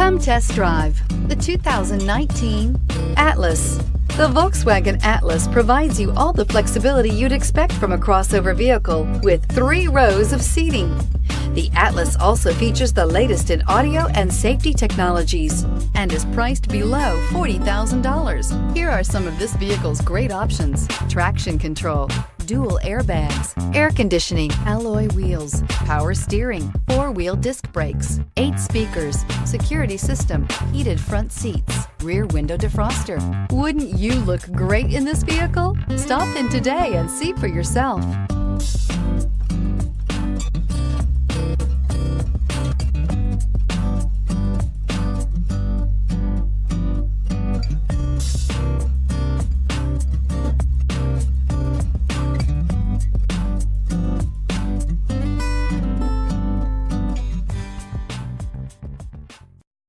Come test drive the 2019 Atlas. The Volkswagen Atlas provides you all the flexibility you'd expect from a crossover vehicle with 3 rows of seating. The Atlas also features the latest in audio and safety technologies and is priced below $40,000. Here are some of this vehicle's great options: traction control, dual airbags, air conditioning, alloy wheels, power steering, 4-wheel disc brakes, 8 speakers, security system, heated front seats, rear window defroster. Wouldn't you look great in this vehicle? Stop in today and see for yourself.